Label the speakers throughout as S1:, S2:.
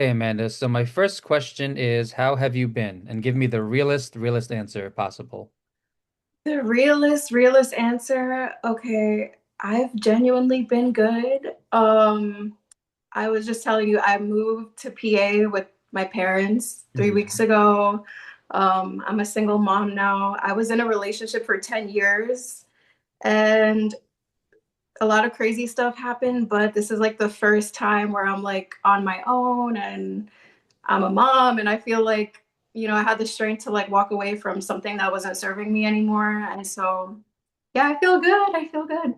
S1: Hey Amanda, so my first question is how have you been? And give me the realest answer possible.
S2: The realest answer. Okay, I've genuinely been good. I was just telling you, I moved to PA with my parents 3 weeks
S1: Mhm.
S2: ago. I'm a single mom now. I was in a relationship for 10 years and a lot of crazy stuff happened, but this is like the first time where I'm like on my own and I'm a mom and I feel like, I had the strength to like walk away from something that wasn't serving me anymore. And so, yeah, I feel good. I feel good.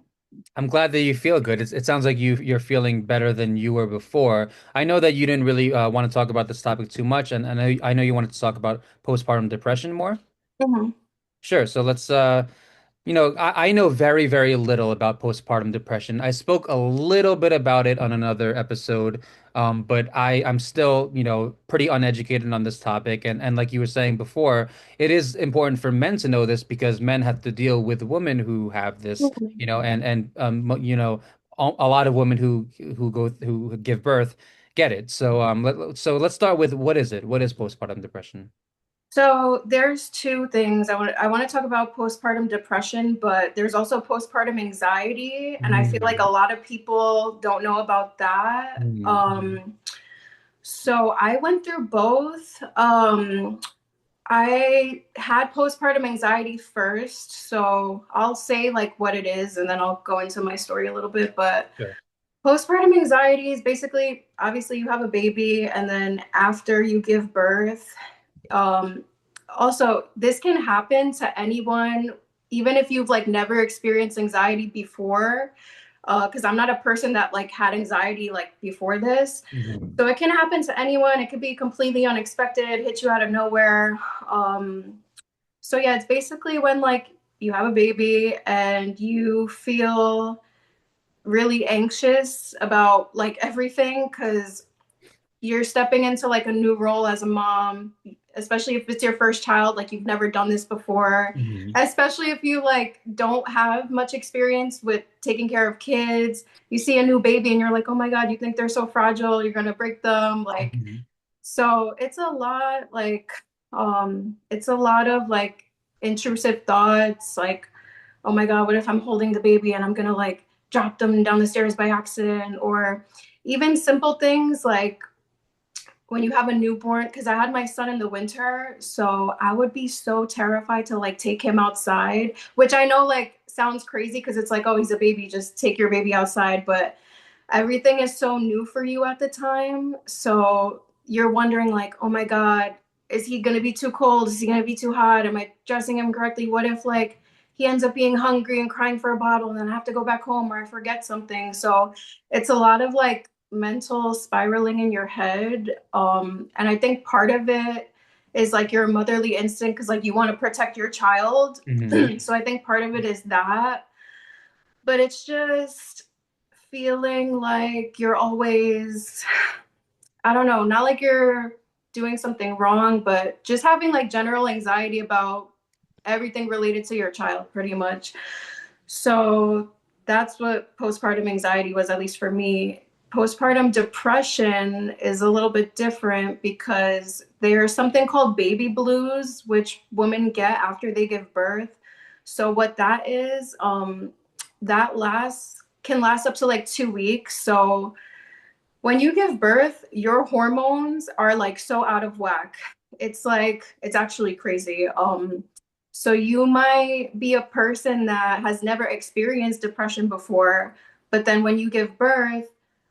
S1: I'm glad that you feel good. It sounds like you're feeling better than you were before. I know that you didn't really want to talk about this topic too much, and I know you wanted to talk about postpartum depression more.
S2: Mhm.
S1: Sure. So let's I know very little about postpartum depression. I spoke a little bit about it on another episode, but I'm still, pretty uneducated on this topic. And like you were saying before, it is important for men to know this because men have to deal with women who have this,
S2: Mhm.
S1: a lot of women who give birth get it. So let's start with what is it? What is postpartum depression?
S2: So there's two things I want to talk about postpartum depression, but there's also postpartum anxiety, and I feel like a
S1: Mm.
S2: lot of people don't know about that.
S1: Mm.
S2: So I went through both. I had postpartum anxiety first, so I'll say like what it is and then I'll go into my story a little bit. But
S1: Sure.
S2: postpartum anxiety is basically obviously you have a baby and then after you give birth, um, also this can happen to anyone, even if you've like never experienced anxiety before, because I'm not a person that like had anxiety like before this.
S1: Mhm.
S2: So it can happen to anyone. It could be completely unexpected, hit you out of nowhere. Um, so yeah, it's basically when like you have a baby and you feel really anxious about like everything because you're stepping into like a new role as a mom, especially if it's your first child, like you've never done this before,
S1: Mhm.
S2: especially if you like don't have much experience with taking care of kids. You see a new baby and you're like, oh my God, you think they're so fragile, you're gonna break them. Like,
S1: Mhm.
S2: so it's a lot like it's a lot of like intrusive thoughts, like, oh my God, what if I'm holding the baby and I'm gonna like drop them down the stairs by accident? Or even simple things like when you have a newborn, because I had my son in the winter, so I would be so terrified to like take him outside, which I know like sounds crazy because it's like, oh, he's a baby, just take your baby outside. But everything is so new for you at the time. So you're wondering, like, oh my God, is he going to be too cold? Is he going to be too hot? Am I dressing him correctly? What if, like, he ends up being hungry and crying for a bottle and then I have to go back home or I forget something? So it's a lot of like mental spiraling in your head. And I think part of it is like your motherly instinct because, like, you want to protect your child.
S1: Mhm.
S2: So I think part of it is that. But it's just feeling like you're always, I don't know, not like you're doing something wrong, but just having like general anxiety about everything related to your child, pretty much. So that's what postpartum anxiety was, at least for me. Postpartum depression is a little bit different because there's something called baby blues, which women get after they give birth. So what that is, that lasts can last up to like 2 weeks. So when you give birth, your hormones are like so out of whack. It's like it's actually crazy. So you might be a person that has never experienced depression before, but then when you give birth,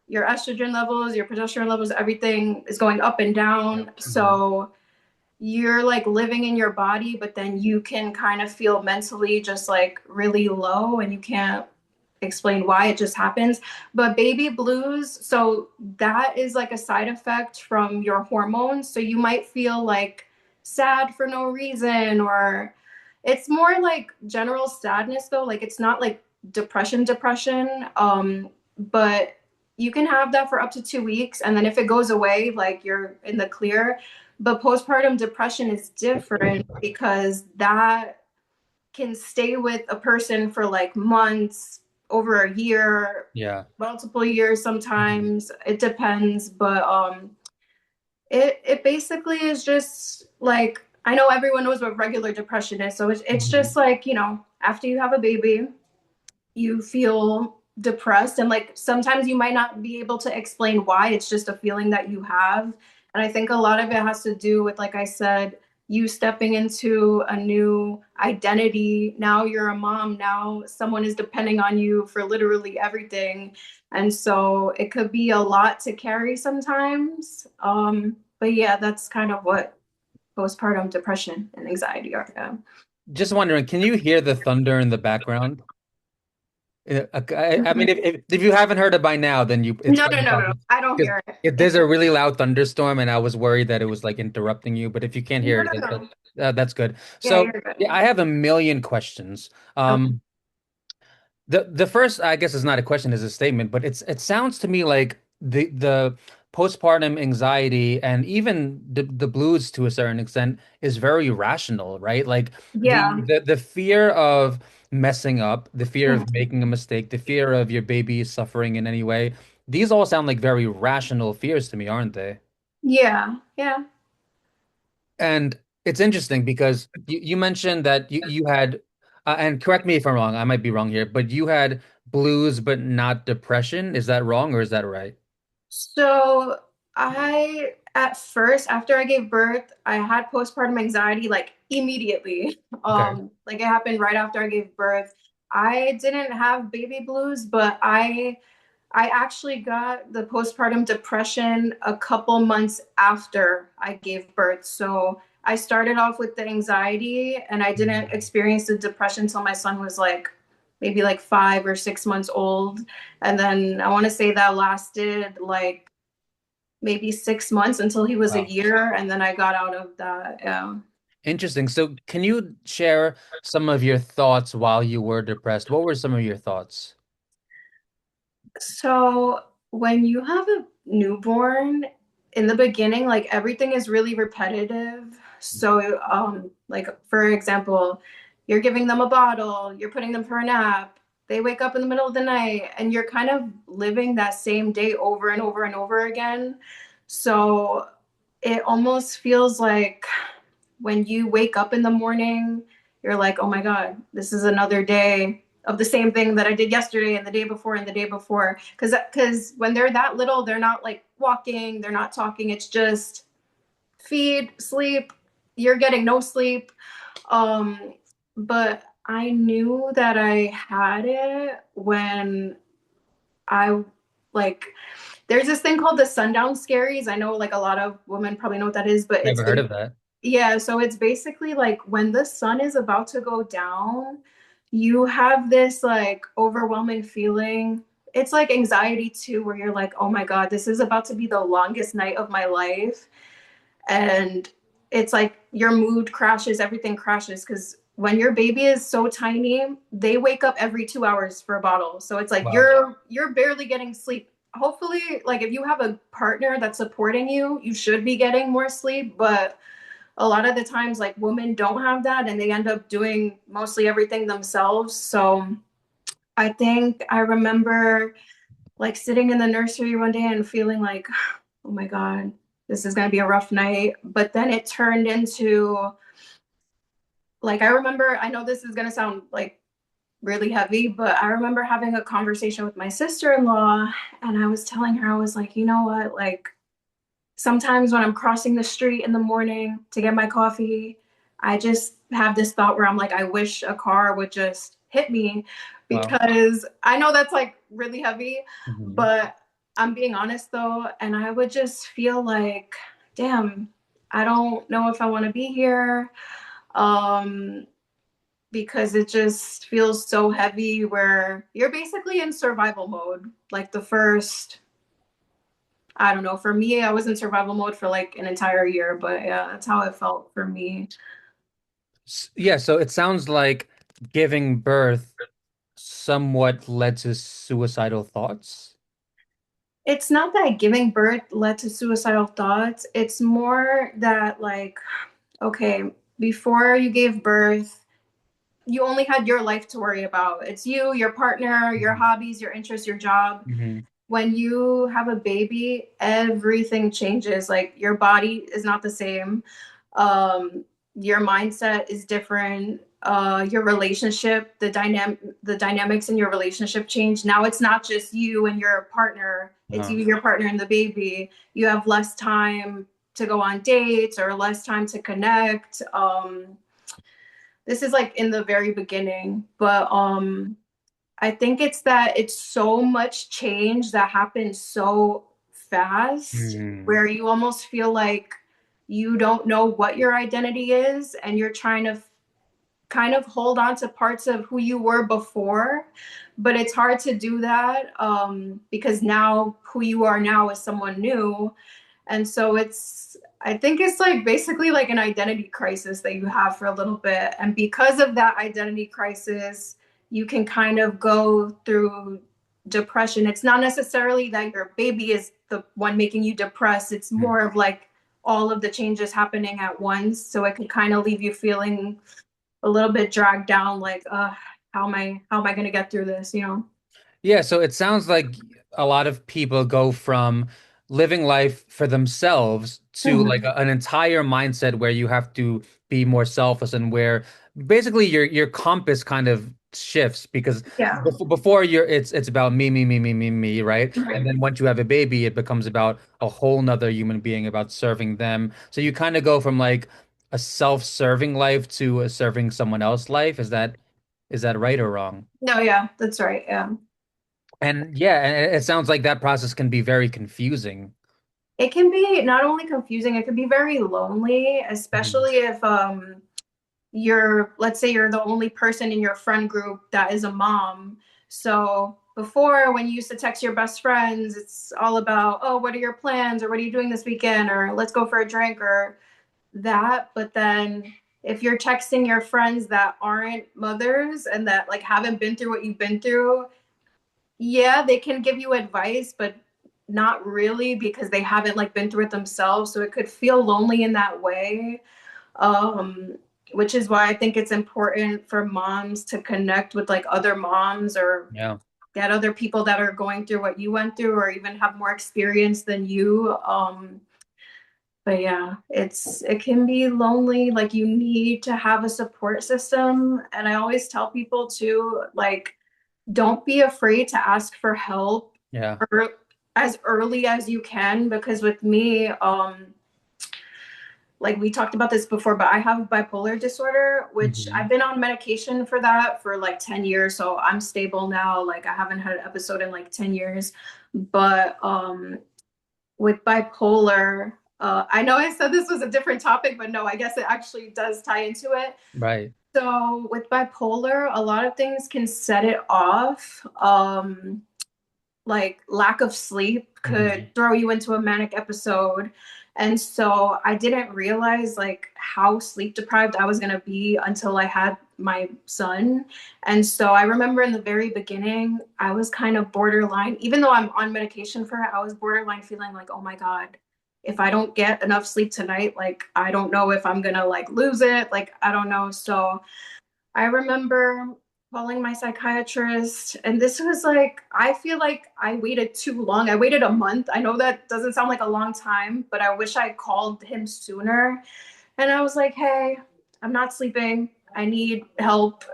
S2: your estrogen levels, your progesterone levels, everything is going up and
S1: Yep.
S2: down.
S1: Mhm.
S2: So you're like living in your body, but then you can kind of feel mentally just like really low and you can't explain why it just happens. But baby blues, so that is like a side effect from your hormones. So you might feel like sad for no reason, or it's more like general sadness though. Like it's not like depression. But you can have that for up to 2 weeks. And then if it goes away, like you're in the clear. But postpartum depression is different because that can stay with a person for like months, over a year,
S1: Yeah.
S2: multiple years
S1: Mhm.
S2: sometimes. It depends. But It basically is just like, I know everyone knows what regular depression is, so it's
S1: Mhm.
S2: just like, after you have a baby, you feel depressed, and like sometimes you might not be able to explain why. It's just a feeling that you have. And I think a lot of it has to do with, like I said, you stepping into a new identity. Now you're a mom, now someone is depending on you for literally everything, and so it could be a lot to carry sometimes. But yeah, that's kind of what postpartum depression and anxiety are.
S1: Just wondering, can you hear the thunder in the background? I mean, if you haven't heard it by now, then it's
S2: No, no,
S1: probably
S2: no, no, I don't
S1: because
S2: hear
S1: if
S2: it.
S1: there's a really loud thunderstorm, and I was worried that it was like interrupting you. But if you can't hear
S2: No,
S1: it,
S2: no, no.
S1: that's good.
S2: Yeah,
S1: So
S2: you're good.
S1: yeah, I have a million questions.
S2: Okay.
S1: The first, I guess, is not a question, is a statement, but it sounds to me like the postpartum anxiety and even the blues to a certain extent is very rational, right? Like
S2: Yeah.
S1: the fear of messing up, the fear of
S2: Mhm.
S1: making a mistake, the fear of your baby suffering in any way. These all sound like very rational fears to me, aren't they?
S2: Yeah. Yeah.
S1: And it's interesting because you mentioned that you had, and correct me if I'm wrong, I might be wrong here, but you had blues but not depression. Is that wrong or is that right?
S2: So I, at first, after I gave birth, I had postpartum anxiety like immediately.
S1: Okay.
S2: Like it happened right after I gave birth. I didn't have baby blues, but I actually got the postpartum depression a couple months after I gave birth. So I started off with the anxiety, and I didn't
S1: Mhm.
S2: experience the depression until my son was like maybe like 5 or 6 months old. And then I want to say that lasted like maybe 6 months until he was a
S1: Wow.
S2: year. And then I got out of that.
S1: Interesting. So can you share some of your thoughts while you were depressed? What were some of your thoughts?
S2: So when you have a newborn, in the beginning, like everything is really repetitive. So, like for example, you're giving them a bottle, you're putting them for a nap, they wake up in the middle of the night, and you're kind of living that same day over and over and over again. So it almost feels like when you wake up in the morning, you're like, oh my God, this is another day of the same thing that I did yesterday and the day before and the day before. Because when they're that little, they're not like walking, they're not talking. It's just feed, sleep. You're getting no sleep. Um, but I knew that I had it when I like there's this thing called the sundown scaries. I know like a lot of women probably know what that is, but
S1: Never heard of that.
S2: yeah, so it's basically like when the sun is about to go down, you have this like overwhelming feeling. It's like anxiety too, where you're like, oh my God, this is about to be the longest night of my life. And it's like your mood crashes, everything crashes. Because when your baby is so tiny, they wake up every 2 hours for a bottle. So it's like
S1: Wow.
S2: you're barely getting sleep. Hopefully, like if you have a partner that's supporting you, you should be getting more sleep. But a lot of the times like women don't have that, and they end up doing mostly everything themselves. So I think I remember like sitting in the nursery one day and feeling like, oh my God, this is going to be a rough night. But then it turned into like, I remember, I know this is going to sound like really heavy, but I remember having a conversation with my sister-in-law, and I was telling her, I was like, you know what, like sometimes when I'm crossing the street in the morning to get my coffee, I just have this thought where I'm like, I wish a car would just hit me,
S1: Wow.
S2: because I know that's like really heavy,
S1: Mhm.
S2: but I'm being honest though. And I would just feel like, damn, I don't know if I want to be here. Um, because it just feels so heavy where you're basically in survival mode. Like the first, I don't know. For me, I was in survival mode for like an entire year, but yeah, that's how it felt for me.
S1: Yeah, so it sounds like giving birth somewhat led to suicidal thoughts.
S2: It's not that giving birth led to suicidal thoughts. It's more that, like, okay, before you gave birth, you only had your life to worry about. It's you, your partner, your
S1: Mhm.
S2: hobbies, your interests, your job.
S1: Mhm.
S2: when you have a baby, everything changes. Like your body is not the same. Um, your mindset is different. Your relationship, the dynamics in your relationship change. Now it's not just you and your partner, it's
S1: Uh-huh.
S2: you, your partner, and the baby. You have less time to go on dates or less time to connect. This is like in the very beginning, but I think it's that it's so much change that happens so fast
S1: Hmm.
S2: where you almost feel like you don't know what your identity is and you're trying to kind of hold on to parts of who you were before, but it's hard to do that because now who you are now is someone new. And so I think it's like basically like an identity crisis that you have for a little bit. And because of that identity crisis, you can kind of go through depression. It's not necessarily that your baby is the one making you depressed, it's more of like all of the changes happening at once. So it can kind of leave you feeling a little bit dragged down, like, how am I going to get through this, you know?
S1: Yeah, so it sounds like a lot of people go from living life for themselves to like
S2: Mhm.
S1: an entire mindset where you have to be more selfless and where basically your compass kind of shifts because
S2: Yeah.
S1: before you're it's about me, right? And then once you have a baby, it becomes about a whole nother human being, about serving them. So you kind of go from like a self-serving life to a serving someone else's life. Is that right or wrong?
S2: No, yeah, that's right. Yeah.
S1: And yeah, and it sounds like that process can be very confusing.
S2: It can be not only confusing, it can be very lonely,
S1: Mhm.
S2: especially if let's say you're the only person in your friend group that is a mom. So before, when you used to text your best friends, it's all about, oh, what are your plans, or what are you doing this weekend, or let's go for a drink, or that. But then if you're texting your friends that aren't mothers and that like haven't been through what you've been through, yeah, they can give you advice, but not really because they haven't like been through it themselves. So it could feel lonely in that way. Um, which is why I think it's important for moms to connect with like other moms or
S1: Yeah.
S2: get other people that are going through what you went through or even have more experience than you. But yeah, it can be lonely. Like you need to have a support system. And I always tell people to like don't be afraid to ask for help
S1: Yeah.
S2: or as early as you can because with me like we talked about this before, but I have bipolar disorder, which I've
S1: Hmm.
S2: been on medication for that for like 10 years. So I'm stable now. Like I haven't had an episode in like 10 years. But with bipolar, I know I said this was a different topic, but no, I guess it actually does tie into it.
S1: Right.
S2: So with bipolar, a lot of things can set it off. Like lack of sleep could
S1: Hmm.
S2: throw you into a manic episode. And so I didn't realize like how sleep deprived I was going to be until I had my son. And so I remember in the very beginning, I was kind of borderline, even though I'm on medication for it, I was borderline feeling like, oh my God, if I don't get enough sleep tonight, like I don't know if I'm going to like lose it. Like I don't know. So I remember calling my psychiatrist, and this was like, I feel like I waited too long. I waited a month. I know that doesn't sound like a long time, but I wish I called him sooner. And I was like, hey, I'm not sleeping. I need help.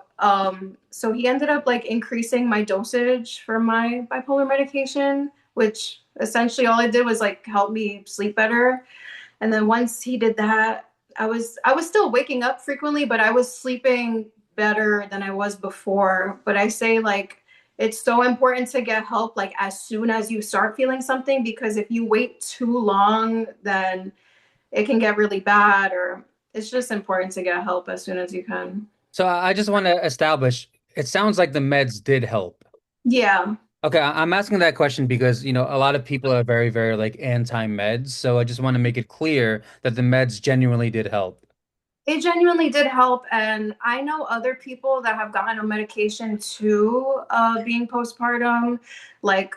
S2: So he ended up like increasing my dosage for my bipolar medication, which essentially all it did was like help me sleep better. And then once he did that, I was still waking up frequently, but I was sleeping better than I was before. But I say like it's so important to get help like as soon as you start feeling something because if you wait too long, then it can get really bad or it's just important to get help as soon as you can.
S1: So I just want to establish, it sounds like the meds did help.
S2: Yeah.
S1: Okay, I'm asking that question because, a lot of people are very, very like anti-meds. So I just want to make it clear that the meds genuinely did help.
S2: It genuinely did help. And I know other people that have gotten on medication too, being postpartum. Like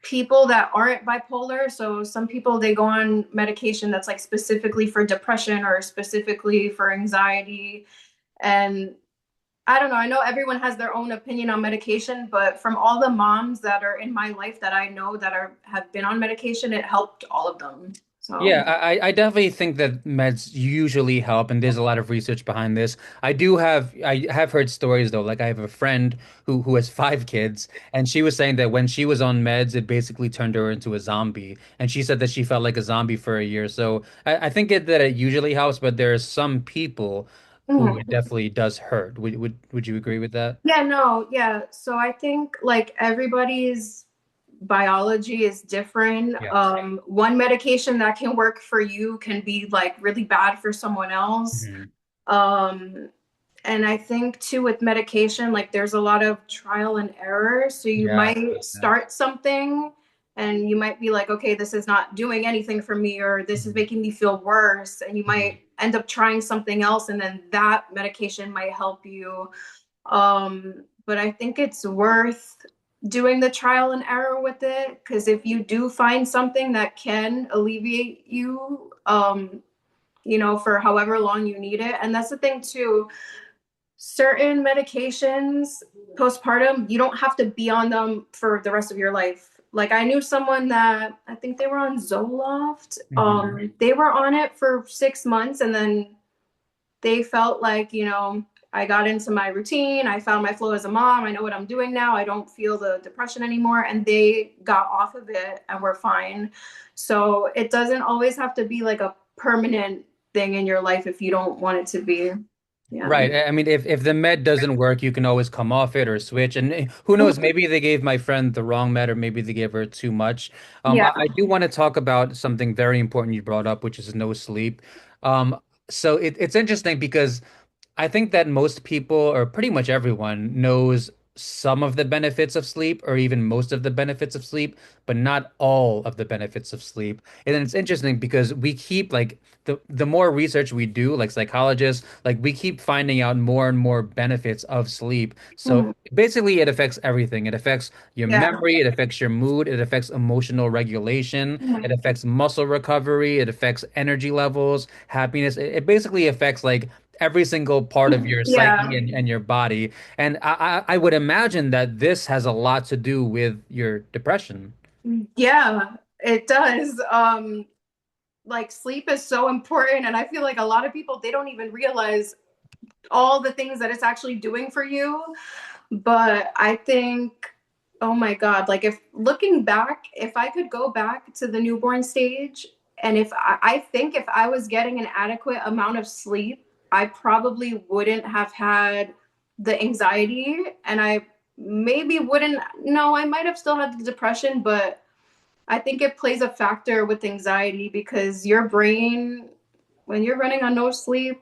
S2: people that aren't bipolar. So some people they go on medication that's like specifically for depression or specifically for anxiety. And I don't know. I know everyone has their own opinion on medication, but from all the moms that are in my life that I know that are have been on medication, it helped all of them.
S1: Yeah,
S2: So,
S1: I definitely think that meds usually help, and there's a lot of research behind this. I have heard stories though, like I have a friend who has 5 kids, and she was saying that when she was on meds, it basically turned her into a zombie, and she said that she felt like a zombie for a year. So I think that it usually helps, but there are some people who it
S2: mhm.
S1: definitely does hurt. Would you agree with that?
S2: Yeah, no, yeah. So I think like everybody's biology is different.
S1: Yeah.
S2: One medication that can work for you can be like really bad for someone else.
S1: Mhm.
S2: Um, and I think too with medication, like there's a lot of trial and error. So you
S1: Yeah, I
S2: might
S1: hate that.
S2: start something and you might be like, okay, this is not doing anything for me, or this is
S1: Mhm.
S2: making me feel worse. And you
S1: Mhm.
S2: might end up trying something else, and then that medication might help you. But I think it's worth doing the trial and error with it, because if you do find something that can alleviate you, for however long you need it. And that's the thing too, certain medications postpartum, you don't have to be on them for the rest of your life. Like I knew someone that I think they were on Zoloft.
S1: Mhm.
S2: They were on it for 6 months, and then they felt like, I got into my routine. I found my flow as a mom. I know what I'm doing now. I don't feel the depression anymore. And they got off of it and were fine. So it doesn't always have to be like a permanent thing in your life if you don't want it to be. Yeah.
S1: Right. I mean, if the med doesn't work, you can always come off it or switch. And who knows, maybe they gave my friend the wrong med, or maybe they gave her too much.
S2: Yeah.
S1: I do want to talk about something very important you brought up, which is no sleep. So it's interesting because I think that most people, or pretty much everyone, knows some of the benefits of sleep, or even most of the benefits of sleep, but not all of the benefits of sleep. And then it's interesting because we keep like the more research we do, like psychologists, like we keep finding out more and more benefits of sleep. So
S2: Mhm.
S1: basically, it affects everything. It affects your
S2: Yeah.
S1: memory, it affects your mood, it affects emotional regulation, it
S2: Mhm.
S1: affects muscle recovery, it affects energy levels, happiness. It basically affects like every single part of your psyche
S2: Yeah.
S1: and your body. And I would imagine that this has a lot to do with your depression.
S2: Yeah, it does. Like sleep is so important. And I feel like a lot of people, they don't even realize all the things that it's actually doing for you. But I think, oh my God, like if looking back, if I could go back to the newborn stage, and if I think if I was getting an adequate amount of sleep, I probably wouldn't have had the anxiety, and I maybe wouldn't, no, I might have still had the depression, but I think it plays a factor with anxiety because your brain, when you're running on no sleep,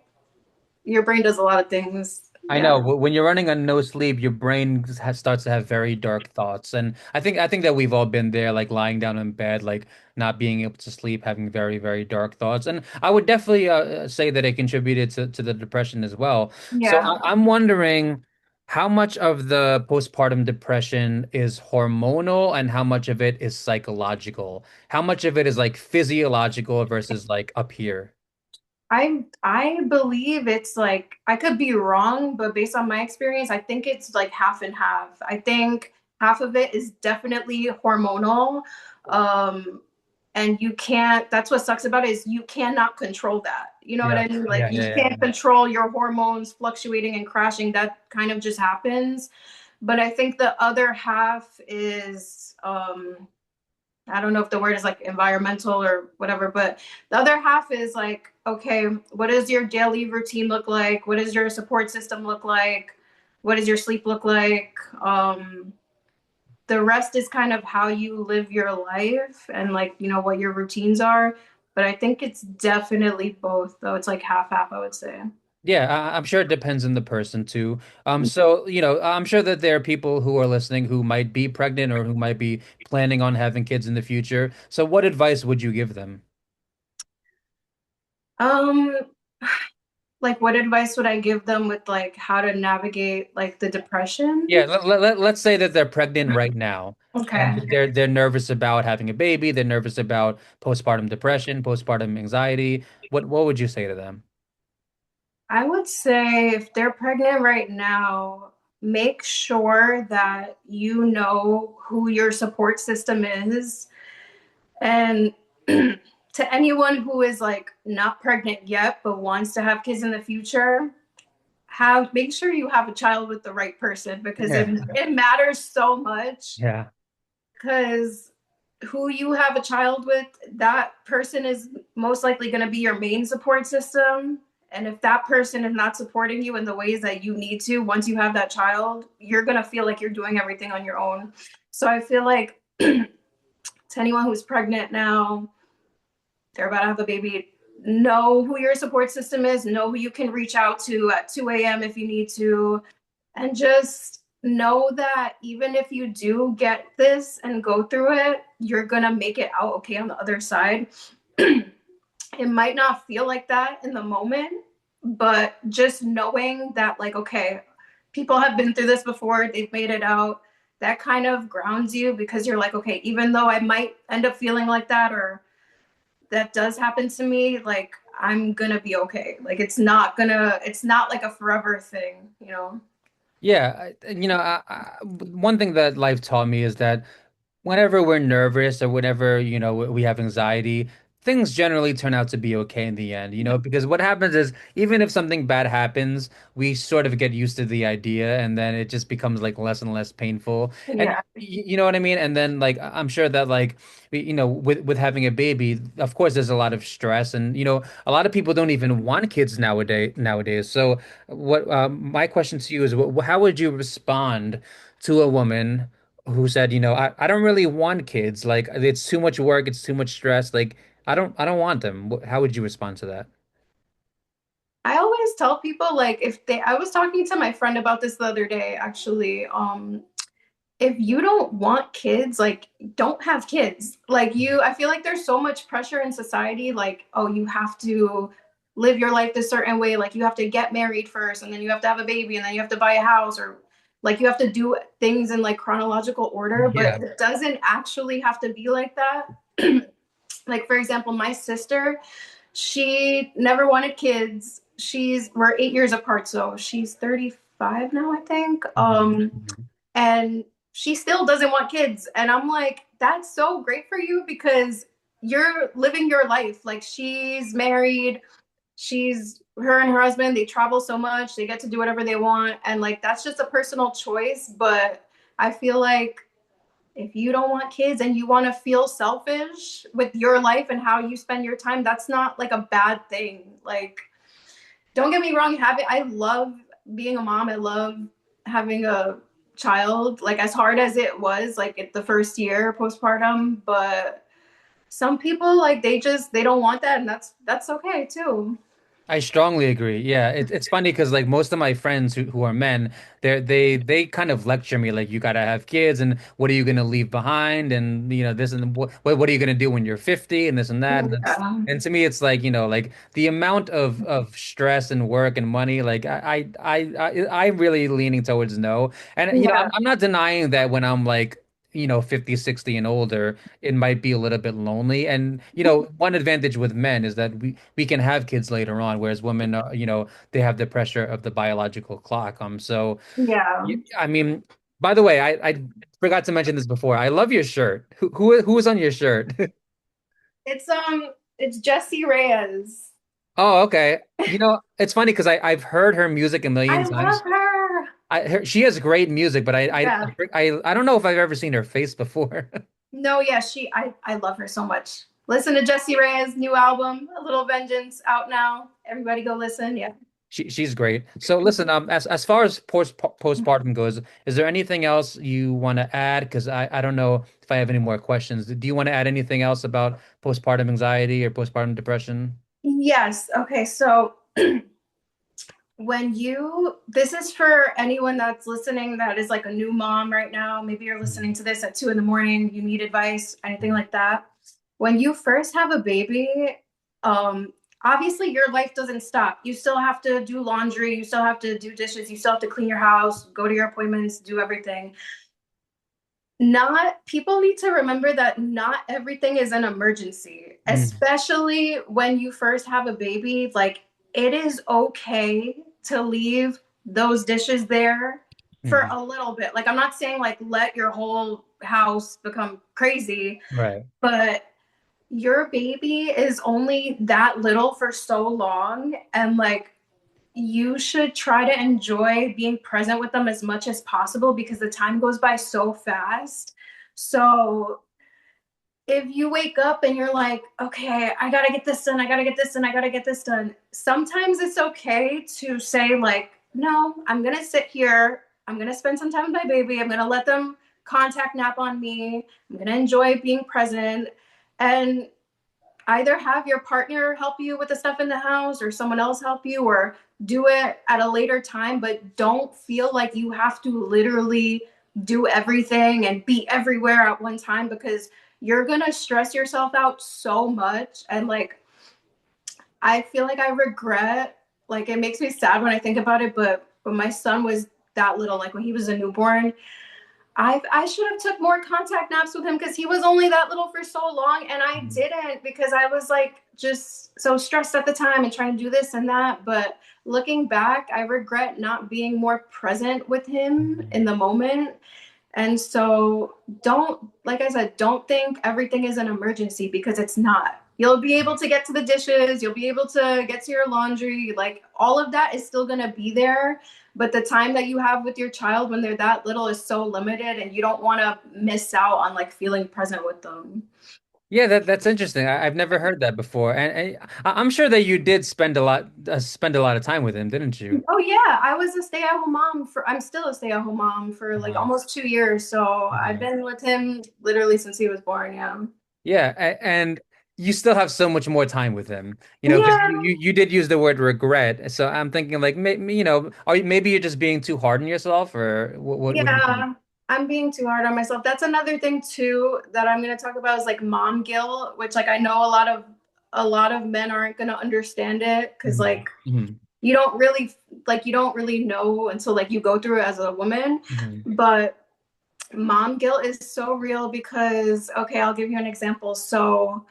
S2: your brain does a lot of things.
S1: I know
S2: Yeah.
S1: when you're running on no sleep, your brain starts to have very dark thoughts, and I think that we've all been there, like lying down in bed, like not being able to sleep, having very very dark thoughts. And I would definitely say that it contributed to the depression as well. So
S2: Yeah.
S1: I'm wondering how much of the postpartum depression is hormonal, and how much of it is psychological. How much of it is like physiological versus like up here.
S2: I believe it's like, I could be wrong, but based on my experience, I think it's like half and half. I think half of it is definitely hormonal. Um and you can't, that's what sucks about it, is you cannot control that. You know what
S1: Yeah,
S2: I mean? Like
S1: yeah,
S2: you
S1: yeah, yeah.
S2: can't control your hormones fluctuating and crashing. That kind of just happens. But I think the other half is I don't know if the word is like environmental or whatever, but the other half is like, okay, what does your daily routine look like? What does your support system look like? What does your sleep look like? The rest is kind of how you live your life and like, what your routines are. But I think it's definitely both, though. It's like half half, I would say.
S1: Yeah, I'm sure it depends on the person too. So I'm sure that there are people who are listening who might be pregnant or who might be planning on having kids in the future. So what advice would you give them?
S2: Um, like what advice would I give them with like how to navigate like the
S1: Yeah,
S2: depression?
S1: let's say that they're pregnant right now, and
S2: Okay.
S1: they're nervous about having a baby, they're nervous about postpartum depression, postpartum anxiety. What would you say to them?
S2: I would say if they're pregnant right now, make sure that you know who your support system is. And to anyone who is like not pregnant yet but wants to have kids in the future, have make sure you have a child with the right person because
S1: Yeah.
S2: it matters so much.
S1: Yeah.
S2: Because who you have a child with, that person is most likely going to be your main support system. And if that person is not supporting you in the ways that you need to, once you have that child, you're going to feel like you're doing everything on your own. So I feel like to anyone who's pregnant now, they're about to have a baby, know who your support system is, know who you can reach out to at 2 a.m. if you need to, and just know that even if you do get this and go through it, you're gonna make it out okay on the other side. It might not feel like that in the moment, but just knowing that, like, okay, people have been through this before, they've made it out, that kind of grounds you because you're like, okay, even though I might end up feeling like that or that does happen to me, like, I'm gonna be okay. Like, it's not like a forever thing, you know?
S1: Yeah, one thing that life taught me is that whenever we're nervous or whenever, we have anxiety, things generally turn out to be okay in the end, because what happens is even if something bad happens, we sort of get used to the idea and then it just becomes like less and less painful. And
S2: Yeah.
S1: you know what I mean? And then like I'm sure that like with having a baby, of course there's a lot of stress and a lot of people don't even want kids nowadays. So what my question to you is how would you respond to a woman who said, I don't really want kids. Like it's too much work, it's too much stress. Like I don't want them. How would you respond to that?
S2: I always tell people like if they I was talking to my friend about this the other day actually. If you don't want kids, like don't have kids. Like I feel like there's so much pressure in society like oh you have to live your life this certain way, like you have to get married first and then you have to have a baby and then you have to buy a house or like you have to do things in like chronological order, but
S1: Yeah.
S2: it doesn't actually have to be like that. Like for example, my sister, she never wanted kids. We're 8 years apart, so she's 35 now, I think.
S1: Mhm. Mhm.
S2: And she still doesn't want kids. And I'm like, that's so great for you because you're living your life. Like she's married, she's her and her husband, they travel so much, they get to do whatever they want. And like that's just a personal choice. But I feel like if you don't want kids and you want to feel selfish with your life and how you spend your time, that's not like a bad thing. Like, don't get me wrong, I love being a mom. I love having a child, like as hard as it was, like the first year postpartum, but some people like they don't want that and that's okay too.
S1: I strongly agree. Yeah, it's funny because like most of my friends who are men, they kind of lecture me like you gotta have kids and what are you gonna leave behind and this and what are you gonna do when you're 50 and this and that
S2: Yeah.
S1: and to me it's like like the amount of stress and work and money like I'm really leaning towards no and
S2: Yeah.
S1: I'm not denying that when I'm like 50, 60 and older it might be a little bit lonely. And one advantage with men is that we can have kids later on, whereas women, they have the pressure of the biological clock.
S2: Yeah.
S1: I mean, by the way, I forgot to mention this before. I love your shirt. Who is on your shirt?
S2: It's Jessie Reyes.
S1: Oh, okay. It's funny because I've heard her music a million
S2: I love
S1: times.
S2: her.
S1: She has great music, but
S2: Yeah.
S1: I don't know if I've ever seen her face before.
S2: No, yeah, I love her so much. Listen to Jessie Reyes' new album, A Little Vengeance, out now. Everybody go listen. Yeah.
S1: She's great. So listen, as far as postpartum goes, is there anything else you want to add? Because I don't know if I have any more questions. Do you want to add anything else about postpartum anxiety or postpartum depression?
S2: Yes. Okay. So this is for anyone that's listening that is like a new mom right now. Maybe you're listening
S1: Mhm.
S2: to this at 2 in the morning, you need advice, anything
S1: Mhm.
S2: like that. When you first have a baby, um, obviously your life doesn't stop. You still have to do laundry, you still have to do dishes, you still have to clean your house, go to your appointments, do everything. Not People need to remember that not everything is an emergency,
S1: Mhm.
S2: especially when you first have a baby. Like it is okay to leave those dishes there for
S1: Mhm.
S2: a little bit. Like, I'm not saying like let your whole house become crazy,
S1: Right.
S2: but your baby is only that little for so long. And like, you should try to enjoy being present with them as much as possible because the time goes by so fast. So if you wake up and you're like, okay, I gotta get this done, I gotta get this done, I gotta get this done, sometimes it's okay to say, like, no, I'm gonna sit here, I'm gonna spend some time with my baby, I'm gonna let them contact nap on me, I'm gonna enjoy being present. And either have your partner help you with the stuff in the house or someone else help you or do it at a later time, but don't feel like you have to literally do everything and be everywhere at one time because you're going to stress yourself out so much. And like, I feel like I regret, like, it makes me sad when I think about it, but when my son was that little, like when he was a newborn, I should have took more contact naps with him because he was only that little for so long, and I
S1: Mhm.
S2: didn't because I was like just so stressed at the time and trying to do this and that. But looking back, I regret not being more present with him
S1: Mhm.
S2: in the moment. And so don't, like I said, don't think everything is an emergency because it's not. You'll be able to get to the dishes, you'll be able to get to your laundry, like all of that is still going to be there. But the time that you have with your child when they're that little is so limited, and you don't want to miss out on like feeling present with them.
S1: Yeah, that's interesting. I've never heard that before, and I'm sure that you did spend a lot of time with him, didn't you?
S2: Oh yeah, I was a stay-at-home mom for I'm still a stay-at-home mom for like
S1: Uh-huh.
S2: almost 2 years. So I've
S1: Uh-huh.
S2: been with him literally since he was born, yeah.
S1: Yeah, and you still have so much more time with him, because
S2: Yeah,
S1: you did use the word regret. So I'm thinking like maybe maybe you're just being too hard on yourself, or what do you think?
S2: yeah, I'm being too hard on myself. That's another thing too that I'm gonna talk about is like mom guilt, which like I know a lot of men aren't gonna understand it because
S1: Hmm.
S2: like
S1: Hmm.
S2: you don't really know until like you go through it as a woman.
S1: Hmm.
S2: But mom guilt is so real because okay, I'll give you an example. So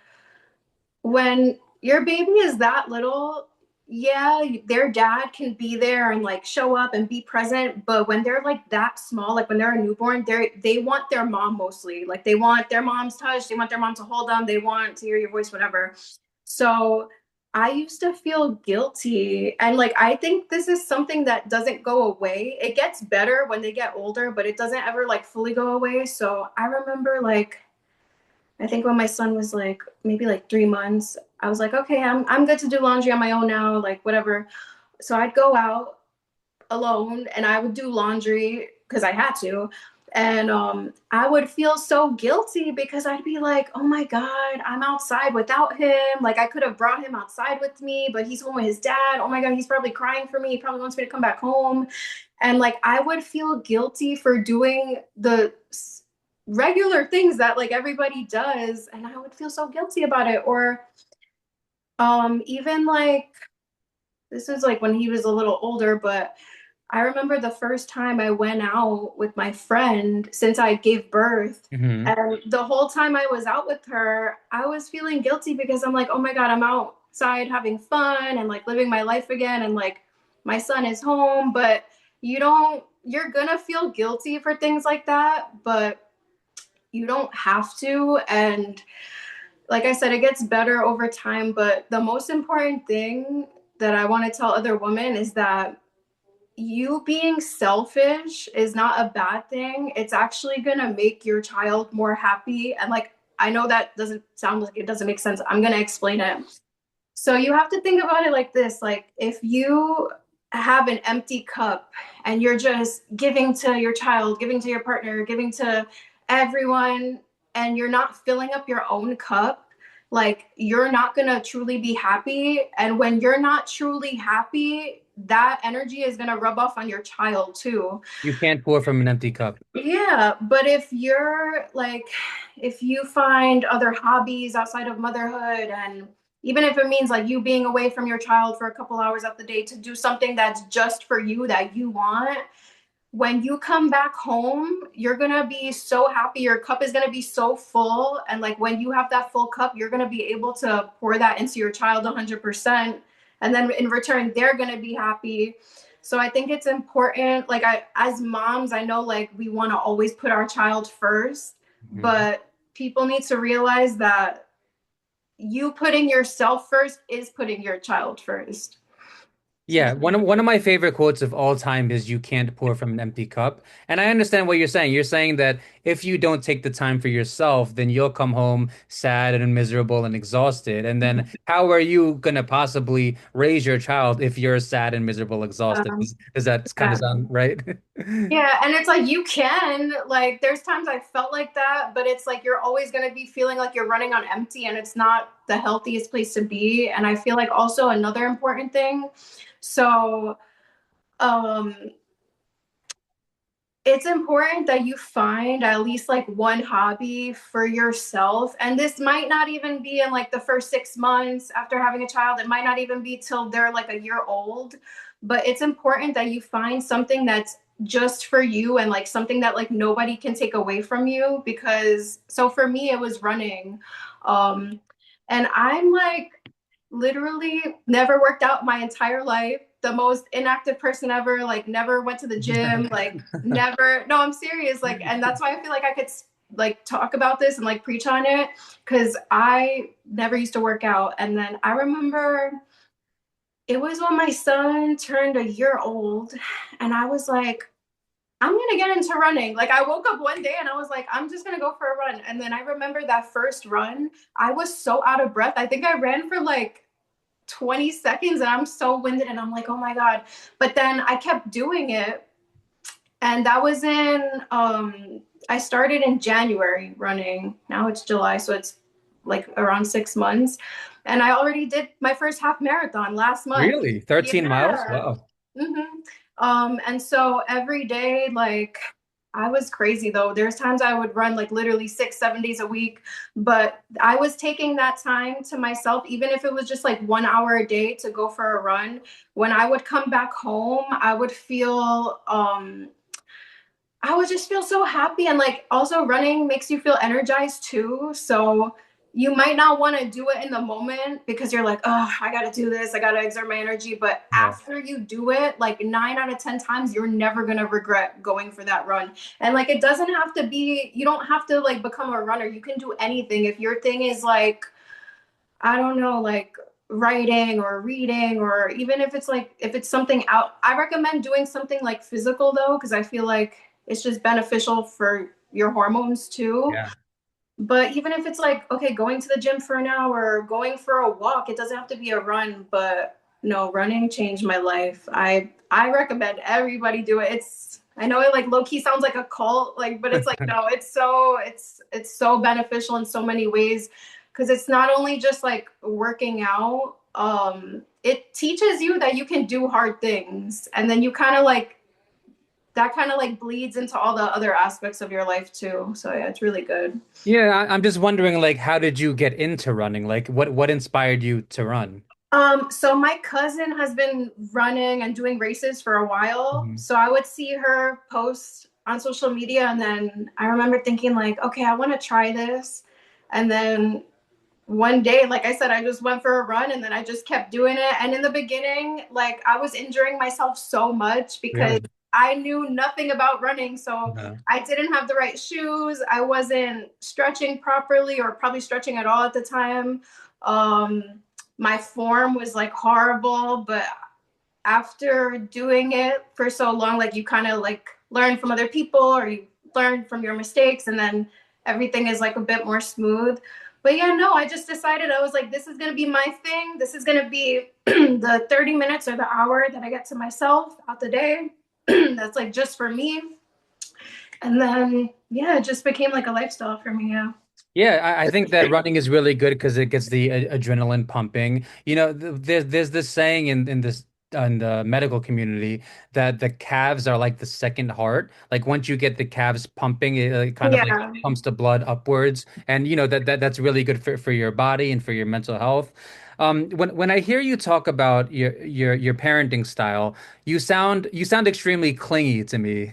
S2: when your baby is that little, yeah, their dad can be there and like show up and be present. But when they're like that small, like when they're a newborn, they want their mom mostly. Like they want their mom's touch, they want their mom to hold them, they want to hear your voice, whatever. So I used to feel guilty. And like I think this is something that doesn't go away. It gets better when they get older, but it doesn't ever like fully go away. So I remember like I think when my son was like maybe like 3 months, I was like, okay, I'm good to do laundry on my own now, like whatever. So I'd go out alone and I would do laundry because I had to. And I would feel so guilty because I'd be like, oh my God, I'm outside without him. Like I could have brought him outside with me, but he's home with his dad. Oh my God, he's probably crying for me. He probably wants me to come back home. And like I would feel guilty for doing the regular things that like everybody does. And I would feel so guilty about it. Or even like this was like when he was a little older, but I remember the first time I went out with my friend since I gave birth.
S1: Hmm.
S2: And the whole time I was out with her, I was feeling guilty because I'm like, oh my God, I'm outside having fun and like living my life again. And like my son is home. But you're gonna feel guilty for things like that, but you don't have to. And like I said, it gets better over time. But the most important thing that I want to tell other women is that you being selfish is not a bad thing. It's actually going to make your child more happy. And like, I know that doesn't sound like it doesn't make sense. I'm going to explain it. So you have to think about it like this. Like if you have an empty cup and you're just giving to your child, giving to your partner, giving to everyone, and you're not filling up your own cup, like you're not going to truly be happy. And when you're not truly happy, that energy is going to rub off on your child too.
S1: You can't pour from an empty cup.
S2: Yeah, but if you're like, if you find other hobbies outside of motherhood, and even if it means like you being away from your child for a couple hours of the day to do something that's just for you that you want, when you come back home, you're gonna be so happy. Your cup is gonna be so full. And like when you have that full cup, you're gonna be able to pour that into your child 100%. and then in return they're going to be happy. So I think it's important, like, I, as moms, I know like we want to always put our child first,
S1: Mhm.
S2: but people need to realize that you putting yourself first is putting your child first. So
S1: Yeah, one of my favorite quotes of all time is "You can't pour from an empty cup." And I understand what you're saying. You're saying that if you don't take the time for yourself, then you'll come home sad and miserable and exhausted. And then how are you gonna possibly raise your child if you're sad and miserable, exhausted?
S2: um,
S1: Does that kind
S2: yeah.
S1: of sound right?
S2: Yeah, and it's like you can, like, there's times I felt like that, but it's like you're always going to be feeling like you're running on empty, and it's not the healthiest place to be. And I feel like also another important thing. So, um, it's important that you find at least like one hobby for yourself. And this might not even be in like the first 6 months after having a child. It might not even be till they're like a year old. But it's important that you find something that's just for you, and like something that like nobody can take away from you. Because so for me, it was running. Um, and I'm like literally never worked out my entire life, the most inactive person ever, like never went to the gym, like never, no, I'm serious, like, and that's why I feel like I could like talk about this and like preach on it, because I never used to work out. And then I remember it was when my son turned a year old, and I was like, I'm gonna get into running. Like, I woke up one day and I was like, I'm just gonna go for a run. And then I remember that first run, I was so out of breath. I think I ran for like 20 seconds and I'm so winded and I'm like, oh my God. But then I kept doing it. And that was I started in January running. Now it's July. So it's like around 6 months. And I already did my first half marathon last month.
S1: Really? 13 miles?
S2: Yeah.
S1: Wow.
S2: Mm-hmm. And so every day, like, I was crazy though. There's times I would run like literally 6, 7 days a week, but I was taking that time to myself, even if it was just like 1 hour a day to go for a run. When I would come back home, I would just feel so happy. And like also running makes you feel energized too. So you might not want to do it in the moment because you're like, oh, I got to do this. I got to exert my energy. But
S1: Yeah.
S2: after you do it, like 9 out of 10 times, you're never going to regret going for that run. And like, it doesn't have to be, you don't have to like become a runner. You can do anything. If your thing is like, I don't know, like writing or reading, or even if it's like, if it's something out, I recommend doing something like physical though, because I feel like it's just beneficial for your hormones too.
S1: Yeah.
S2: But even if it's like, okay, going to the gym for an hour, going for a walk, it doesn't have to be a run, but no, running changed my life. I recommend everybody do it. I know it like low key sounds like a cult, like, but it's like no, it's so beneficial in so many ways, because it's not only just like working out. It teaches you that you can do hard things, and then you kind of like that kind of like bleeds into all the other aspects of your life too. So yeah, it's really good.
S1: Yeah, I'm just wondering, like, how did you get into running? Like, what inspired you to run?
S2: So my cousin has been running and doing races for a while.
S1: Mhm.
S2: So I would see her post on social media, and then I remember thinking like, okay, I want to try this. And then one day, like I said, I just went for a run, and then I just kept doing it. And in the beginning, like I was injuring myself so much because
S1: Really?
S2: I knew nothing about running. So
S1: Uh,
S2: I didn't have the right shoes. I wasn't stretching properly, or probably stretching at all at the time. Um, my form was like horrible, but after doing it for so long, like you kind of like learn from other people, or you learn from your mistakes, and then everything is like a bit more smooth. But yeah, no, I just decided, I was like, this is gonna be my thing. This is gonna be the 30 minutes or the hour that I get to myself out the day. That's like just for me. And then yeah, it just became like a lifestyle for me. Yeah.
S1: yeah, I think that running is really good because it gets the adrenaline pumping. You know, there's this saying in the medical community that the calves are like the second heart. Like once you get the calves pumping, it kind of like
S2: Yeah.
S1: pumps the blood upwards, and you know that's really good for your body and for your mental health. When I hear you talk about your parenting style, you sound extremely clingy to me.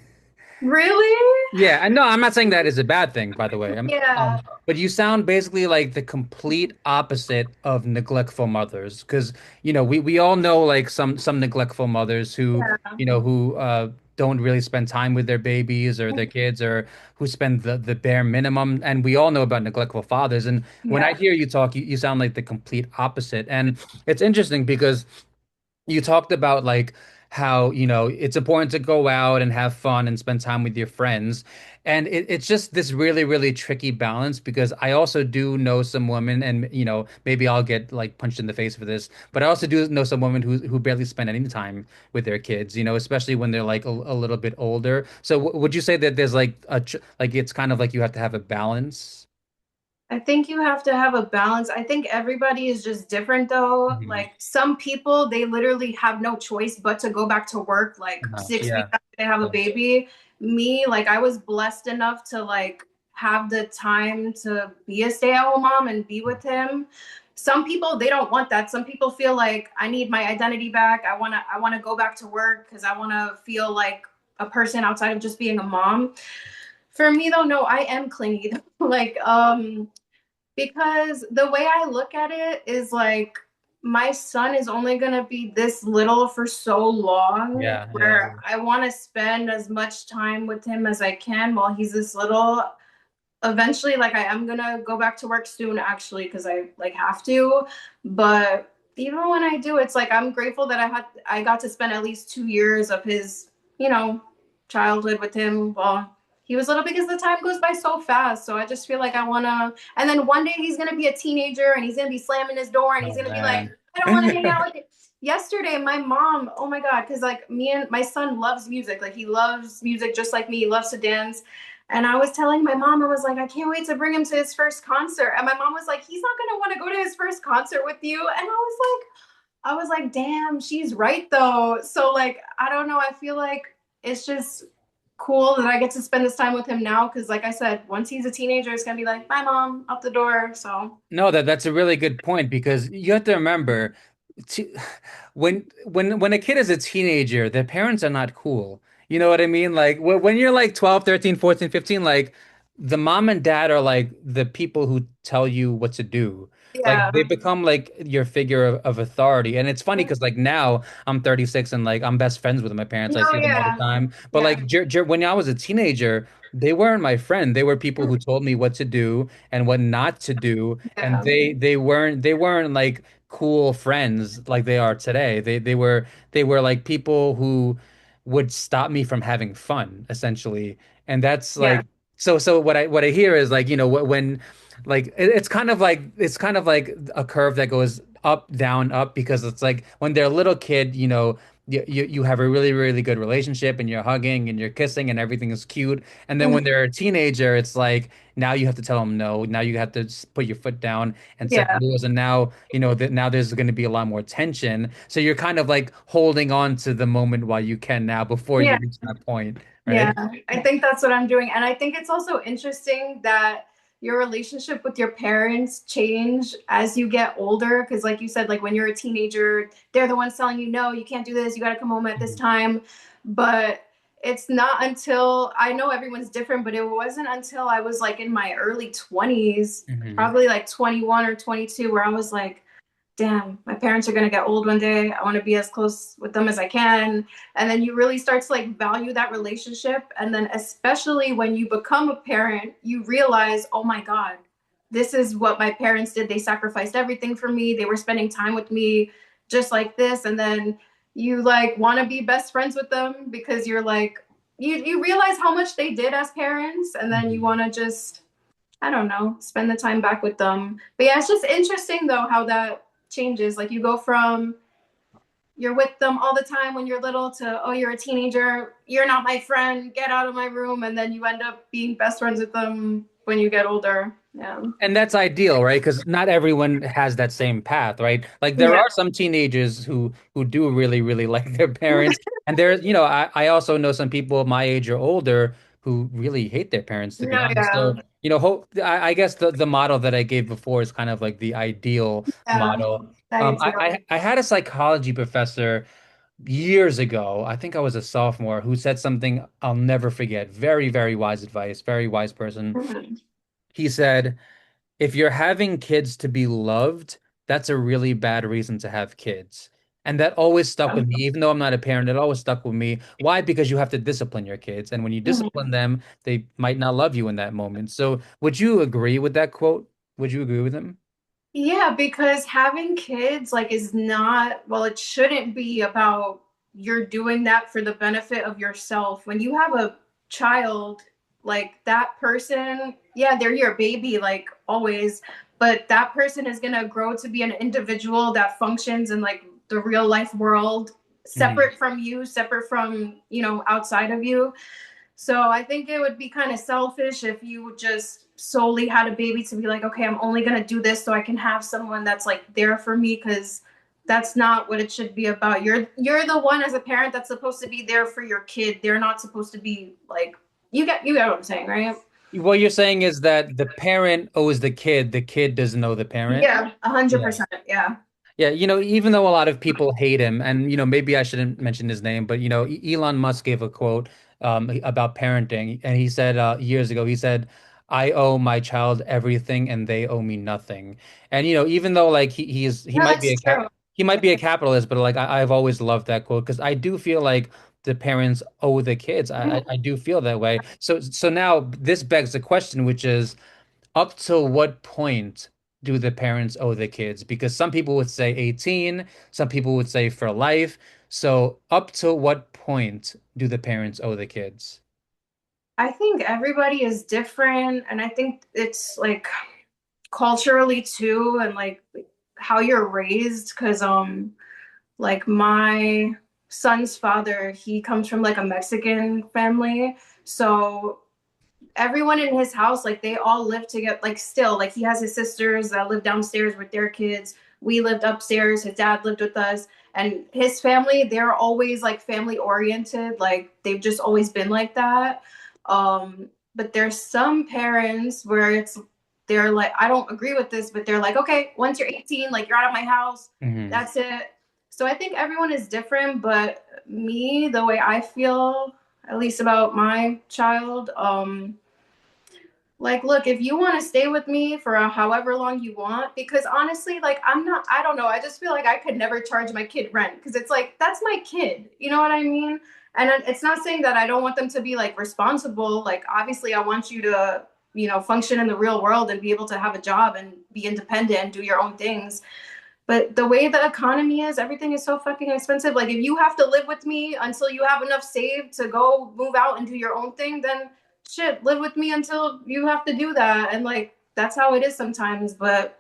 S2: Really?
S1: Yeah, and no, I'm not saying that is a bad thing, by the way.
S2: Yeah,
S1: But you sound basically like the complete opposite of neglectful mothers, because we all know like some neglectful mothers who
S2: yeah,
S1: don't really spend time with their babies or their kids, or who spend the bare minimum. And we all know about neglectful fathers. And when I
S2: yeah.
S1: hear you talk, you sound like the complete opposite. And it's interesting because you talked about like how it's important to go out and have fun and spend time with your friends, and it's just this really really tricky balance, because I also do know some women, and maybe I'll get like punched in the face for this, but I also do know some women who barely spend any time with their kids, especially when they're like a little bit older. So would you say that there's like like it's kind of like you have to have a balance?
S2: I think you have to have a balance. I think everybody is just different though.
S1: Mhm.
S2: Like some people, they literally have no choice but to go back to work like six
S1: Yeah.
S2: weeks after they have a baby. Me, like I was blessed enough to like have the time to be a stay-at-home mom and be with him. Some people they don't want that. Some people feel like I need my identity back. I wanna go back to work because I wanna feel like a person outside of just being a mom. For me though, no, I am clingy. like because the way I look at it is like my son is only going to be this little for so long
S1: Yeah, yeah.
S2: where I want to spend as much time with him as I can while he's this little. Eventually, like I am going to go back to work soon actually because I like have to, but even when I do, it's like I'm grateful that I got to spend at least 2 years of his, you know, childhood with him while he was little because the time goes by so fast. So I just feel like I want to, and then one day he's gonna be a teenager and he's gonna be slamming his door and he's
S1: Oh
S2: gonna be like,
S1: man.
S2: I don't want to hang out with you. Yesterday, my mom, oh my God, because like me and my son loves music. Like he loves music just like me. He loves to dance. And I was telling my mom, I was like, I can't wait to bring him to his first concert. And my mom was like, he's not gonna want to go to his first concert with you. And I was like, damn, she's right though. So like, I don't know. I feel like it's just cool that I get to spend this time with him now because, like I said, once he's a teenager, it's gonna be like, bye, mom, out the door. So
S1: No, that's a really good point, because you have to remember, t when a kid is a teenager, their parents are not cool. You know what I mean? Like when you're like 12, 13, 14, 15, like the mom and dad are like the people who tell you what to do. Like
S2: yeah,
S1: they become like your figure of authority. And it's funny because like now I'm 36 and like I'm best friends with my parents. I
S2: no,
S1: see them all the
S2: yeah,
S1: time. But
S2: yeah,
S1: like when I was a teenager, they weren't my friend. They were people who told me what to do and what not to do, and
S2: yeah,
S1: they weren't like cool friends like they are today. They were like people who would stop me from having fun, essentially. And that's
S2: yeah,
S1: like, so what I hear is like, when like it's kind of like a curve that goes up, down, up, because it's like when they're a little kid, you have a really really good relationship and you're hugging and you're kissing and everything is cute. And then when they're a teenager, it's like now you have to tell them no. Now you have to put your foot down and set
S2: yeah,
S1: rules. And now, that now there's going to be a lot more tension. So you're kind of like holding on to the moment while you can now before you
S2: yeah.
S1: reach that point,
S2: Yeah,
S1: right?
S2: I think that's what I'm doing. And I think it's also interesting that your relationship with your parents change as you get older. Cause like you said, like when you're a teenager, they're the ones telling you, no, you can't do this, you gotta come home at this
S1: Mhm.
S2: time. But it's not until I know everyone's different, but it wasn't until I was like in my early 20s,
S1: Mhm.
S2: probably like 21 or 22, where I was like, damn, my parents are gonna get old one day. I want to be as close with them as I can. And then you really start to like value that relationship. And then especially when you become a parent, you realize, oh my God, this is what my parents did. They sacrificed everything for me. They were spending time with me just like this. And then you like want to be best friends with them because you're like you realize how much they did as parents, and then you
S1: Mhm.
S2: want to just I don't know, spend the time back with them. But yeah, it's just interesting though how that changes. Like you go from you're with them all the time when you're little to oh you're a teenager, you're not my friend, get out of my room, and then you end up being best friends with them when you get older. Yeah.
S1: And that's ideal, right? Because not everyone has that same path, right? Like there
S2: Yeah.
S1: are some teenagers who do really, really like their parents. And I also know some people my age or older who really hate their parents, to be
S2: No,
S1: honest.
S2: yeah.
S1: So, I guess the model that I gave before is kind of like the ideal
S2: Yeah.
S1: model.
S2: That
S1: Um,
S2: is
S1: I,
S2: real.
S1: I I had a psychology professor. years ago. I think I was a sophomore who said something I'll never forget. Very, very wise advice, very wise person.
S2: Mhm.
S1: He said, if you're having kids to be loved, that's a really bad reason to have kids. And that always stuck with me, even though I'm not a parent, it always stuck with me. Why? Because you have to discipline your kids. And when you discipline
S2: Mhm.
S1: them, they might not love you in that moment. So would you agree with that quote? Would you agree with him?
S2: Yeah, because having kids like is not, well, it shouldn't be about you're doing that for the benefit of yourself. When you have a child, like that person, yeah, they're your baby, like always, but that person is gonna grow to be an individual that functions in like the real life world,
S1: Mhm.
S2: separate from you, separate from, outside of you. So I think it would be kind of selfish if you just solely had a baby to be like, okay, I'm only going to do this so I can have someone that's like there for me, because that's not what it should be about. You're the one as a parent that's supposed to be there for your kid. They're not supposed to be like, you get what I'm saying, right?
S1: What you're saying is that the parent owes the kid doesn't know the parent.
S2: Yeah, a hundred
S1: Yeah.
S2: percent. Yeah.
S1: Yeah, even though a lot of people hate him, and maybe I shouldn't mention his name, but Elon Musk gave a quote about parenting, and he said years ago, he said, "I owe my child everything, and they owe me nothing." And even though like he
S2: No,
S1: might be
S2: that's true.
S1: he might be a capitalist, but like I've always loved that quote because I do feel like the parents owe the kids. I do feel that way. So now this begs the question, which is up to what point do the parents owe the kids? Because some people would say 18, some people would say for life. So up to what point do the parents owe the kids?
S2: I think everybody is different, and I think it's like culturally too, and like how you're raised, because like my son's father, he comes from like a Mexican family. So everyone in his house, like they all live together, like still, like he has his sisters that live downstairs with their kids. We lived upstairs, his dad lived with us. And his family, they're always like family oriented. Like they've just always been like that. But there's some parents where they're like, I don't agree with this, but they're like, okay, once you're 18, like you're out of my house,
S1: Hmm.
S2: that's it. So I think everyone is different, but me, the way I feel, at least about my child, like, look, if you want to stay with me for however long you want, because honestly, like, I don't know, I just feel like I could never charge my kid rent, because it's like, that's my kid. You know what I mean? And it's not saying that I don't want them to be like responsible. Like, obviously, I want you to, function in the real world and be able to have a job and be independent and do your own things. But the way the economy is, everything is so fucking expensive. Like, if you have to live with me until you have enough saved to go move out and do your own thing, then shit, live with me until you have to do that. And like, that's how it is sometimes. But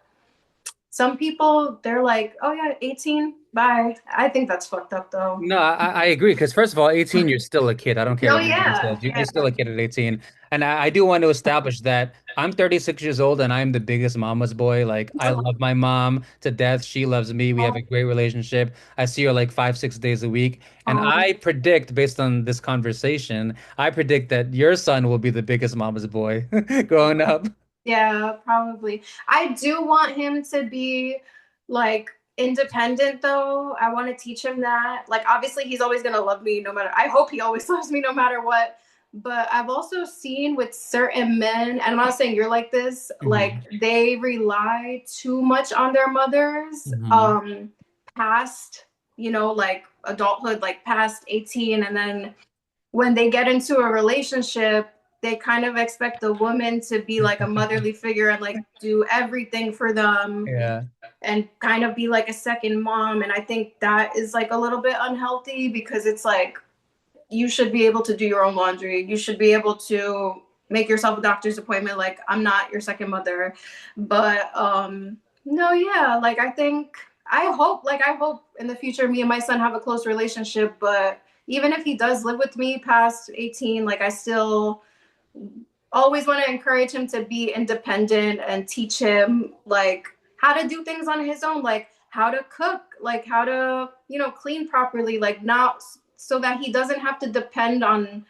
S2: some people, they're like, oh yeah, 18, bye. I think that's fucked up though.
S1: No, I agree. Because first of all, 18, you're still a kid. I don't care
S2: Oh
S1: what anybody says.
S2: yeah,
S1: You're
S2: yeah.
S1: still a kid at 18. And I do want to establish that I'm 36 years old and I'm the biggest mama's boy. Like, I love my mom to death. She loves me. We have a great relationship. I see her like 5, 6 days a week. And
S2: Um,
S1: I predict, based on this conversation, I predict that your son will be the biggest mama's boy growing up.
S2: Yeah, probably. I do want him to be like independent though. I want to teach him that. Like obviously he's always going to love me no matter. I hope he always loves me no matter what. But I've also seen with certain men, and I'm not saying you're like this, like
S1: Mhm.
S2: they rely too much on their mothers
S1: Mhm.
S2: past, like adulthood, like past 18, and then when they get into a relationship, they kind of expect the woman to be like a motherly figure and like do everything for them
S1: Yeah.
S2: and kind of be like a second mom. And I think that is like a little bit unhealthy, because it's like you should be able to do your own laundry. You should be able to make yourself a doctor's appointment. Like I'm not your second mother. But no, yeah, like I hope in the future me and my son have a close relationship, but even if he does live with me past 18, like I still always want to encourage him to be independent and teach him like how to do things on his own, like how to cook, like how to, clean properly, like not so that he doesn't have to depend on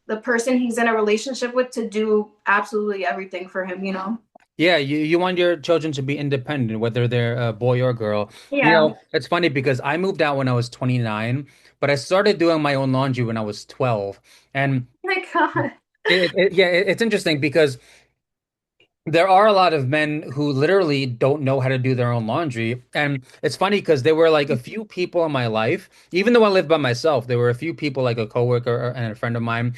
S2: the person he's in a relationship with to do absolutely everything for him.
S1: Yeah, you want your children to be independent, whether they're a boy or girl.
S2: Yeah.
S1: It's funny because I moved out when I was 29, but I started doing my own laundry when I was 12. And
S2: Oh my God.
S1: it's interesting because there are a lot of men who literally don't know how to do their own laundry. And it's funny because there were like a few people in my life, even though I lived by myself, there were a few people like a coworker and a friend of mine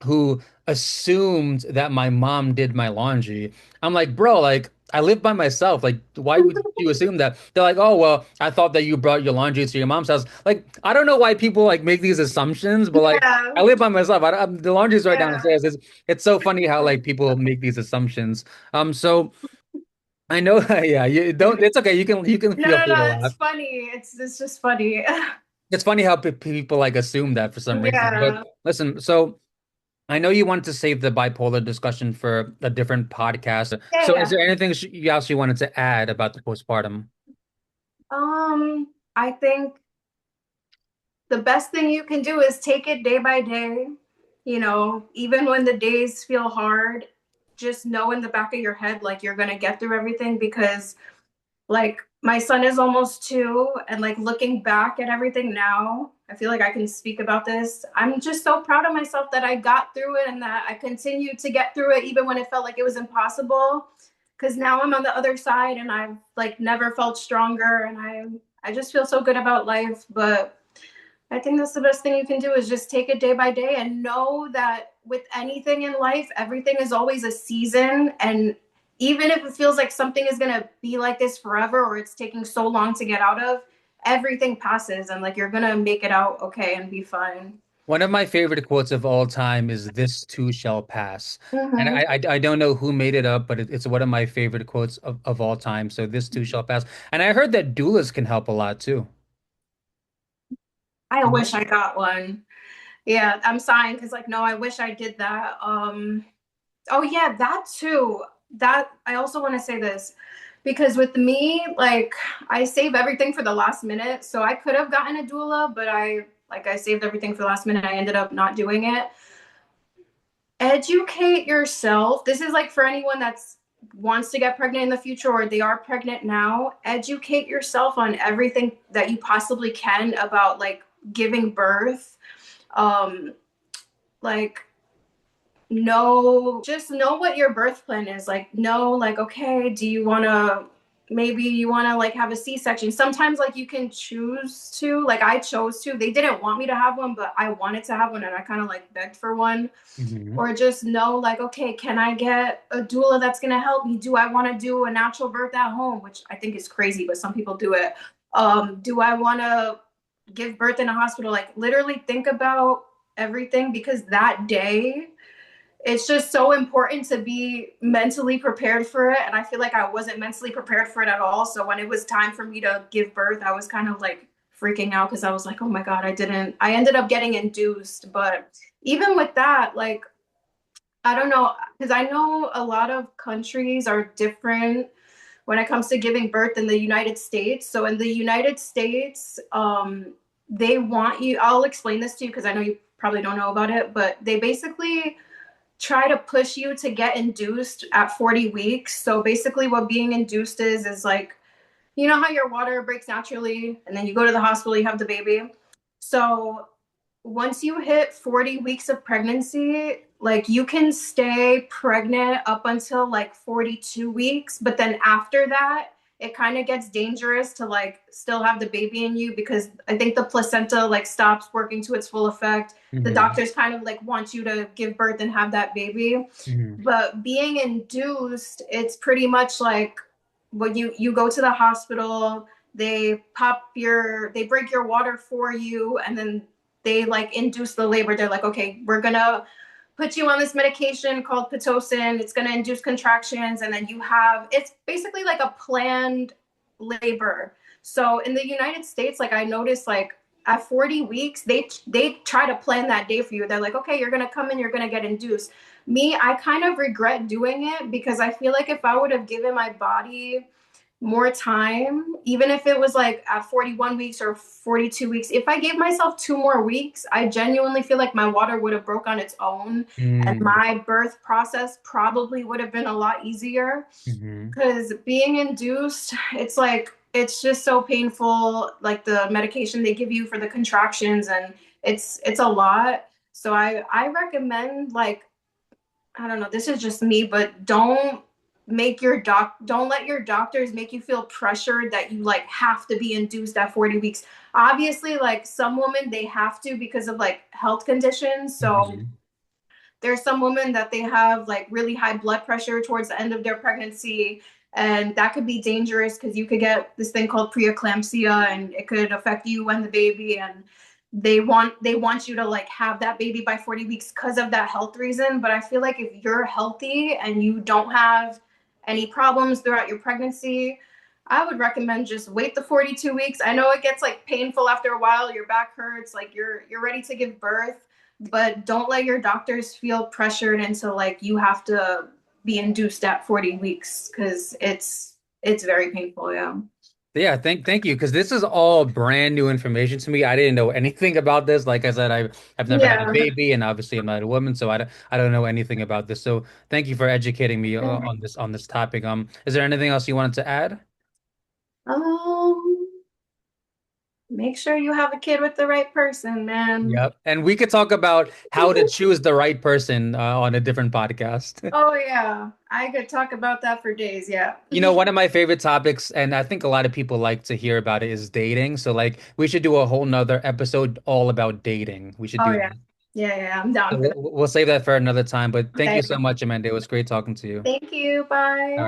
S1: who assumed that my mom did my laundry. I'm like, bro, like I live by myself. Like, why would you assume that? They're like, oh, well, I thought that you brought your laundry to your mom's house. Like, I don't know why people like make these assumptions, but like,
S2: Yeah.
S1: I live by myself. The laundry's right
S2: Yeah.
S1: downstairs. It's so funny how like people make these assumptions. So I know, yeah, you don't. It's okay. You can
S2: No,
S1: feel
S2: no,
S1: free to
S2: no. It's
S1: laugh.
S2: funny. It's just funny.
S1: It's funny how people like assume that for some reason. But
S2: Yeah.
S1: listen, so. I know you wanted to save the bipolar discussion for a different podcast.
S2: Yeah,
S1: So, is
S2: yeah.
S1: there anything else you wanted to add about the postpartum?
S2: I think the best thing you can do is take it day by day. Even when the days feel hard, just know in the back of your head, like you're gonna get through everything because like my son is almost 2 and like looking back at everything now, I feel like I can speak about this. I'm just so proud of myself that I got through it and that I continued to get through it even when it felt like it was impossible, because now I'm on the other side and I've like never felt stronger, and I just feel so good about life. But I think that's the best thing you can do is just take it day by day and know that with anything in life, everything is always a season. And even if it feels like something is going to be like this forever or it's taking so long to get out of, everything passes and like you're going to make it out okay and be fine.
S1: One of my favorite quotes of all time is "This too shall pass," and
S2: Mm-hmm.
S1: I don't know who made it up, but it's one of my favorite quotes of all time. So, "This too shall pass," and I heard that doulas can help a lot too.
S2: I
S1: You
S2: wish
S1: know?
S2: I got one. Yeah, I'm sighing because like, no, I wish I did that. Oh yeah, that too. That I also want to say this because with me, like I save everything for the last minute. So I could have gotten a doula, but I saved everything for the last minute. I ended up not doing it. Educate yourself. This is like for anyone that's wants to get pregnant in the future or they are pregnant now. Educate yourself on everything that you possibly can about like giving birth. Um like just know what your birth plan is. Like know like, okay, do you want to, maybe you want to like have a C-section. Sometimes like you can choose to, like I chose to. They didn't want me to have one, but I wanted to have one and I kind of like begged for one.
S1: Hmm.
S2: Or just know like, okay, can I get a doula that's going to help me? Do I want to do a natural birth at home, which I think is crazy, but some people do it. Do I want to give birth in a hospital? Like literally think about everything, because that day it's just so important to be mentally prepared for it. And I feel like I wasn't mentally prepared for it at all. So when it was time for me to give birth, I was kind of like freaking out because I was like, oh my God, I ended up getting induced. But even with that, like, I don't know, because I know a lot of countries are different when it comes to giving birth in the United States. So in the United States, they want you, I'll explain this to you because I know you probably don't know about it, but they basically try to push you to get induced at 40 weeks. So basically what being induced is like, you know how your water breaks naturally and then you go to the hospital, you have the baby. So once you hit 40 weeks of pregnancy, like you can stay pregnant up until like 42 weeks, but then after that, it kind of gets dangerous to like still have the baby in you, because I think the placenta like stops working to its full effect. The
S1: Hmm.
S2: doctors kind of like want you to give birth and have that baby.
S1: Hmm.
S2: But being induced, it's pretty much like when you go to the hospital, they break your water for you, and then they like induce the labor. They're like, okay, we're gonna put you on this medication called pitocin. It's gonna induce contractions, and then it's basically like a planned labor. So in the United States, like I noticed, like at 40 weeks, they try to plan that day for you. They're like, okay, you're gonna come in, you're gonna get induced. Me, I kind of regret doing it because I feel like if I would have given my body more time, even if it was like at 41 weeks or 42 weeks. If I gave myself 2 more weeks, I genuinely feel like my water would have broke on its own and
S1: Mm,
S2: my birth process probably would have been a lot easier.
S1: hmm.
S2: Because being induced, it's like it's just so painful, like the medication they give you for the contractions, and it's a lot. So I recommend, like, I don't know, this is just me, but don't let your doctors make you feel pressured that you like have to be induced at 40 weeks. Obviously, like some women they have to because of like health conditions. So
S1: Hmm.
S2: there's some women that they have like really high blood pressure towards the end of their pregnancy, and that could be dangerous because you could get this thing called preeclampsia, and it could affect you and the baby. And they want you to like have that baby by 40 weeks because of that health reason. But I feel like if you're healthy and you don't have any problems throughout your pregnancy, I would recommend just wait the 42 weeks. I know it gets like painful after a while, your back hurts, like you're ready to give birth, but don't let your doctors feel pressured into like you have to be induced at 40 weeks because it's very painful. Yeah.
S1: Yeah, thank you, because this is all brand new information to me. I didn't know anything about this. Like I said, I've never had a
S2: Yeah.
S1: baby, and obviously I'm not a woman, so I don't know anything about this. So thank you for educating me on this topic. Is there anything else you wanted to add?
S2: Um, make sure you have a kid with the right person, man.
S1: Yep. And we could talk about how to choose the right person on a different podcast.
S2: Oh yeah, I could talk about that for days. Yeah.
S1: You know, one of my favorite topics, and I think a lot of people like to hear about it, is dating. So, like, we should do a whole nother episode all about dating. We should
S2: Oh
S1: do
S2: yeah.
S1: that.
S2: Yeah, I'm
S1: So
S2: down for that.
S1: we'll save that for another time. But thank you
S2: Okay.
S1: so much, Amanda. It was great talking to you.
S2: Thank you.
S1: All
S2: Bye.
S1: right.